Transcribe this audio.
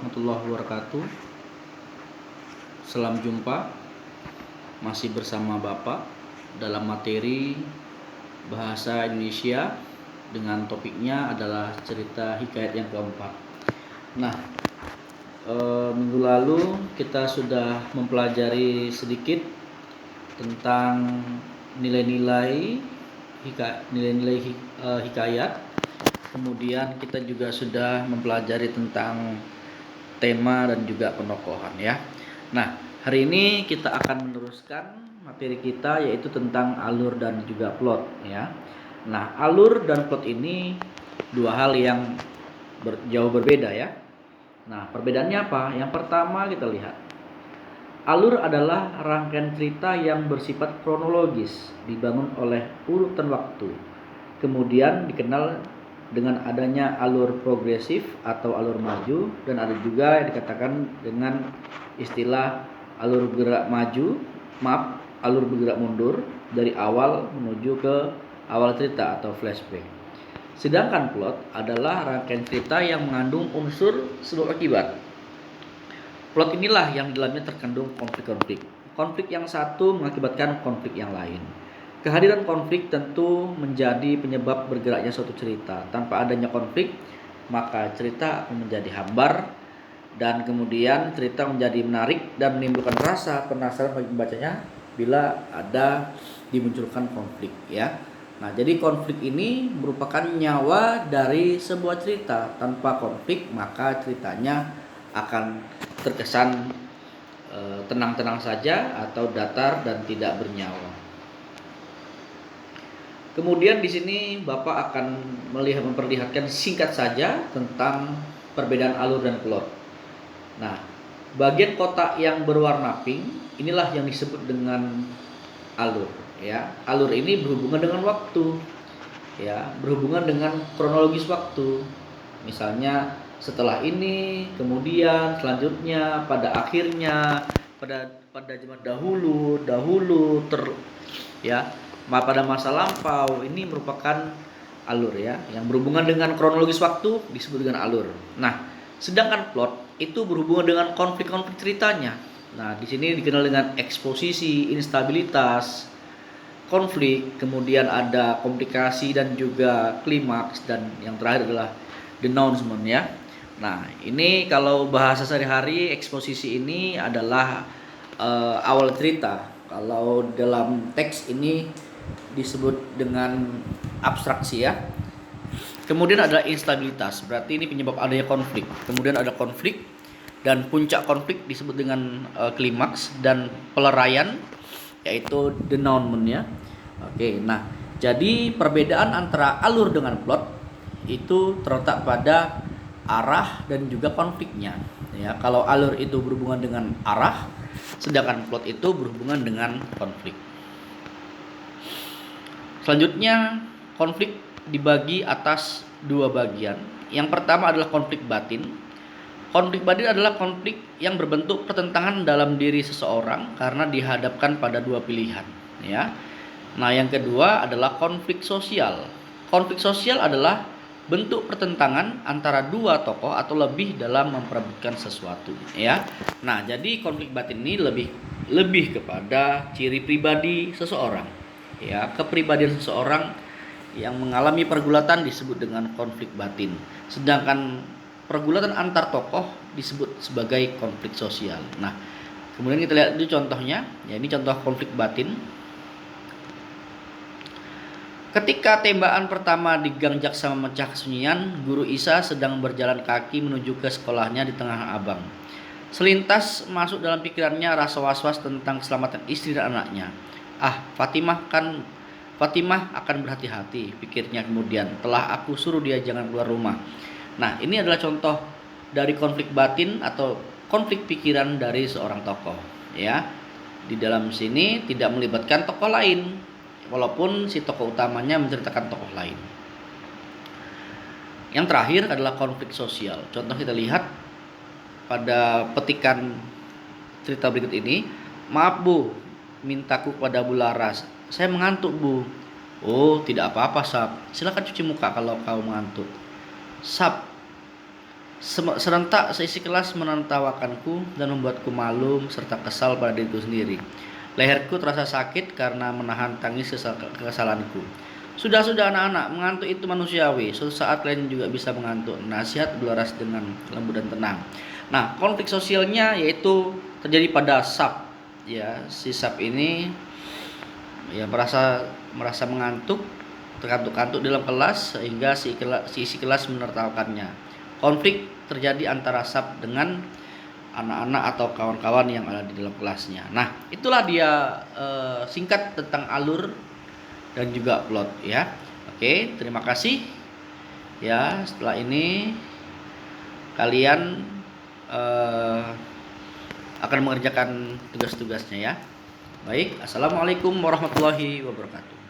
warahmatullahi wabarakatuh. Salam jumpa, masih bersama Bapak dalam materi Bahasa Indonesia dengan topiknya adalah cerita hikayat yang keempat. Nah, minggu lalu kita sudah mempelajari sedikit tentang nilai-nilai hikayat. Kemudian kita juga sudah mempelajari tentang tema dan juga penokohan ya. Nah, hari ini kita akan meneruskan materi kita yaitu tentang alur dan juga plot ya. Nah, alur dan plot ini dua hal yang jauh berbeda ya. Nah, perbedaannya apa? Yang pertama kita lihat. Alur adalah rangkaian cerita yang bersifat kronologis, dibangun oleh urutan waktu. Kemudian dikenal dengan adanya alur progresif atau alur maju, dan ada juga yang dikatakan dengan istilah alur bergerak alur bergerak mundur dari awal menuju ke awal cerita atau flashback. Sedangkan plot adalah rangkaian cerita yang mengandung unsur sebab akibat. Plot inilah yang di dalamnya terkandung konflik-konflik. Konflik yang satu mengakibatkan konflik yang lain. Kehadiran konflik tentu menjadi penyebab bergeraknya suatu cerita. Tanpa adanya konflik, maka cerita akan menjadi hambar dan kemudian cerita menjadi menarik dan menimbulkan rasa penasaran bagi pembacanya bila ada dimunculkan konflik ya. Nah, jadi konflik ini merupakan nyawa dari sebuah cerita. Tanpa konflik, maka ceritanya akan terkesan tenang-tenang saja atau datar dan tidak bernyawa. Kemudian di sini Bapak akan memperlihatkan singkat saja tentang perbedaan alur dan plot. Nah, bagian kotak yang berwarna pink inilah yang disebut dengan alur ya. Alur ini berhubungan dengan waktu ya, berhubungan dengan kronologis waktu. Misalnya setelah ini, kemudian selanjutnya, pada akhirnya, pada zaman dahulu pada masa lampau. Ini merupakan alur ya, yang berhubungan dengan kronologis waktu disebut dengan alur. Nah, sedangkan plot itu berhubungan dengan konflik-konflik ceritanya. Nah, di sini dikenal dengan eksposisi, instabilitas, konflik, kemudian ada komplikasi dan juga klimaks, dan yang terakhir adalah denouncement ya. Nah, ini kalau bahasa sehari-hari eksposisi ini adalah awal cerita. Kalau dalam teks ini disebut dengan abstraksi ya. Kemudian ada instabilitas, berarti ini penyebab adanya konflik. Kemudian ada konflik dan puncak konflik disebut dengan klimaks, dan peleraian yaitu denouncement ya. Oke, nah jadi perbedaan antara alur dengan plot itu terletak pada arah dan juga konfliknya ya. Kalau alur itu berhubungan dengan arah, sedangkan plot itu berhubungan dengan konflik. Selanjutnya, konflik dibagi atas dua bagian. Yang pertama adalah konflik batin. Konflik batin adalah konflik yang berbentuk pertentangan dalam diri seseorang karena dihadapkan pada dua pilihan ya. Nah, yang kedua adalah konflik sosial. Konflik sosial adalah bentuk pertentangan antara dua tokoh atau lebih dalam memperebutkan sesuatu ya. Nah, jadi konflik batin ini lebih kepada ciri pribadi seseorang ya. Kepribadian seseorang yang mengalami pergulatan disebut dengan konflik batin. Sedangkan pergulatan antar tokoh disebut sebagai konflik sosial. Nah, kemudian kita lihat itu contohnya ya. Ini contoh konflik batin. Ketika tembakan pertama di Gang Jaksa memecah kesunyian, Guru Isa sedang berjalan kaki menuju ke sekolahnya di Tengah Abang. Selintas masuk dalam pikirannya rasa was-was tentang keselamatan istri dan anaknya. Fatimah akan berhati-hati, pikirnya kemudian. Telah aku suruh dia jangan keluar rumah. Nah, ini adalah contoh dari konflik batin atau konflik pikiran dari seorang tokoh ya. Di dalam sini tidak melibatkan tokoh lain, walaupun si tokoh utamanya menceritakan tokoh lain. Yang terakhir adalah konflik sosial. Contoh kita lihat pada petikan cerita berikut ini. Maaf Bu, mintaku kepada Bu Laras. Saya mengantuk Bu. Oh, tidak apa-apa Sap. Silakan cuci muka kalau kau mengantuk. Sap, Serentak seisi kelas menertawakanku dan membuatku malu serta kesal pada diriku sendiri. Leherku terasa sakit karena menahan tangis kekesalanku. Sudah anak-anak, mengantuk itu manusiawi. Suatu saat kalian juga bisa mengantuk. Nasihat Dolores dengan lembut dan tenang. Nah, konflik sosialnya yaitu terjadi pada Sab. Ya, si Sab ini ya merasa mengantuk, terkantuk-kantuk dalam kelas sehingga si isi kelas menertawakannya. Konflik terjadi antara Sab dengan anak-anak atau kawan-kawan yang ada di dalam kelasnya. Nah, itulah dia singkat tentang alur dan juga plot ya. Oke, terima kasih. Ya, setelah ini kalian akan mengerjakan tugas-tugasnya ya. Baik, assalamualaikum warahmatullahi wabarakatuh.